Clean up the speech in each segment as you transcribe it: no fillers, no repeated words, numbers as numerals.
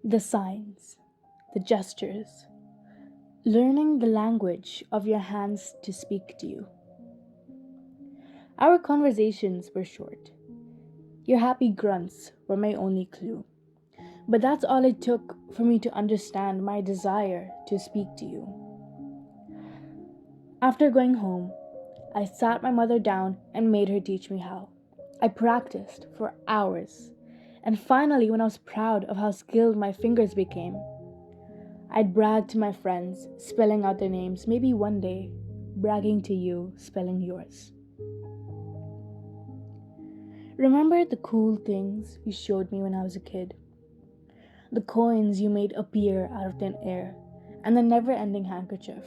The signs, the gestures, learning the language of your hands to speak to you. Our conversations were short. Your happy grunts were my only clue. But that's all it took for me to understand my desire to speak to you. After going home, I sat my mother down and made her teach me how. I practiced for hours, and finally, when I was proud of how skilled my fingers became, I'd brag to my friends, spelling out their names, maybe one day, bragging to you, spelling yours. Remember the cool things you showed me when I was a kid? The coins you made appear out of thin air, and the never ending handkerchief.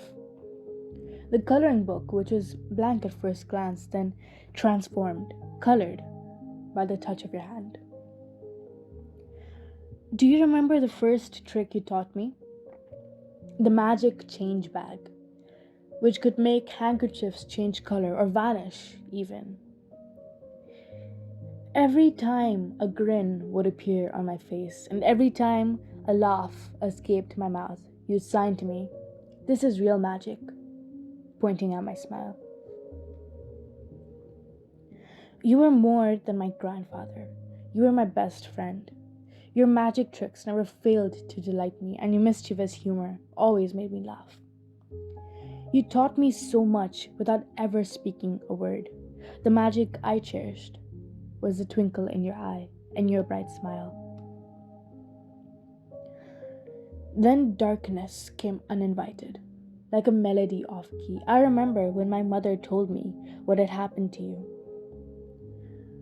The coloring book, which was blank at first glance, then transformed, colored by the touch of your hand. Do you remember the first trick you taught me? The magic change bag, which could make handkerchiefs change color or vanish, even. Every time a grin would appear on my face, and every time a laugh escaped my mouth, you'd sign to me, "This is real magic," pointing at my smile. You were more than my grandfather. You were my best friend. Your magic tricks never failed to delight me, and your mischievous humor always made me laugh. You taught me so much without ever speaking a word. The magic I cherished was the twinkle in your eye and your bright smile. Then darkness came uninvited, like a melody off key. I remember when my mother told me what had happened to you.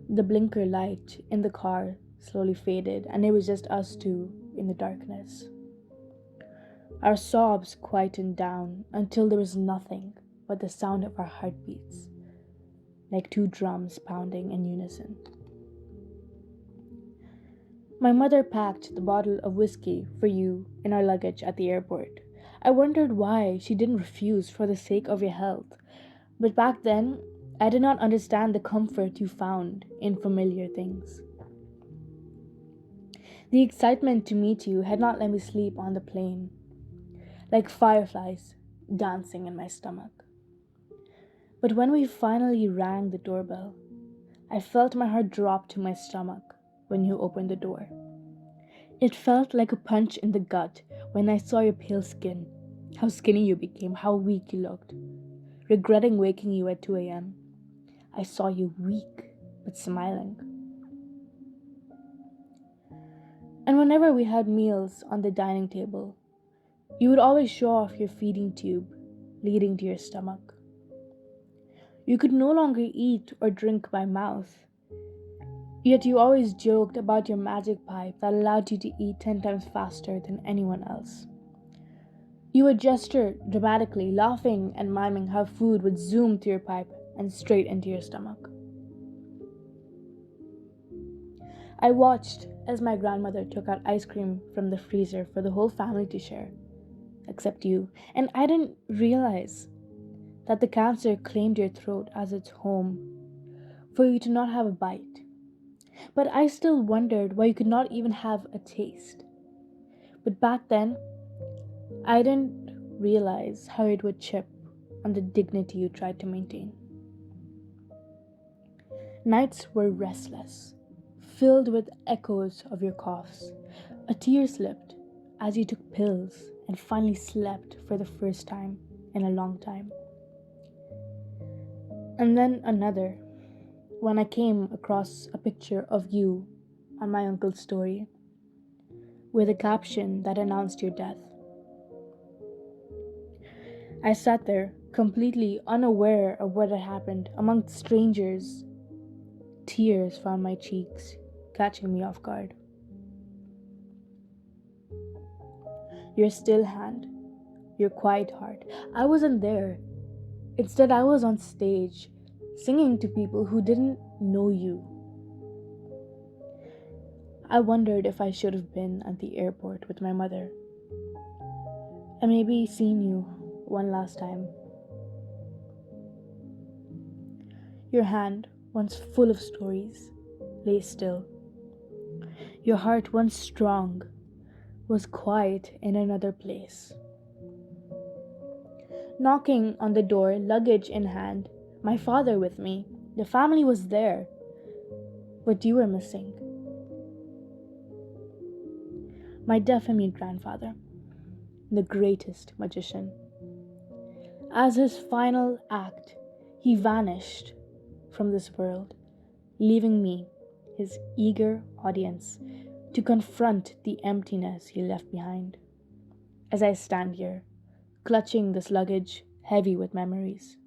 The blinker light in the car slowly faded, and it was just us two in the darkness. Our sobs quietened down until there was nothing but the sound of our heartbeats, like two drums pounding in unison. My mother packed the bottle of whiskey for you in our luggage at the airport. I wondered why she didn't refuse for the sake of your health, but back then I did not understand the comfort you found in familiar things. The excitement to meet you had not let me sleep on the plane, like fireflies dancing in my stomach. But when we finally rang the doorbell, I felt my heart drop to my stomach when you opened the door. It felt like a punch in the gut when I saw your pale skin, how skinny you became, how weak you looked. Regretting waking you at 2 a.m., I saw you weak but smiling. And whenever we had meals on the dining table, you would always show off your feeding tube leading to your stomach. You could no longer eat or drink by mouth, yet you always joked about your magic pipe that allowed you to eat 10 times faster than anyone else. You would gesture dramatically, laughing and miming how food would zoom through your pipe and straight into your stomach. I watched as my grandmother took out ice cream from the freezer for the whole family to share, except you, and I didn't realize that the cancer claimed your throat as its home for you to not have a bite. But I still wondered why you could not even have a taste. But back then, I didn't realize how it would chip on the dignity you tried to maintain. Nights were restless, filled with echoes of your coughs. A tear slipped as you took pills and finally slept for the first time in a long time. And then another, when I came across a picture of you on my uncle's story with a caption that announced your death. I sat there, completely unaware of what had happened, among strangers. Tears found my cheeks, catching me off guard. Your still hand, your quiet heart. I wasn't there. Instead, I was on stage, singing to people who didn't know you. I wondered if I should have been at the airport with my mother and maybe seen you one last time. Your hand, once full of stories, lay still. Your heart, once strong, was quiet in another place. Knocking on the door, luggage in hand, my father with me. The family was there, but you were missing. My deaf and mute grandfather, the greatest magician. As his final act, he vanished from this world, leaving me, his eager audience, to confront the emptiness he left behind. As I stand here, clutching this luggage heavy with memories.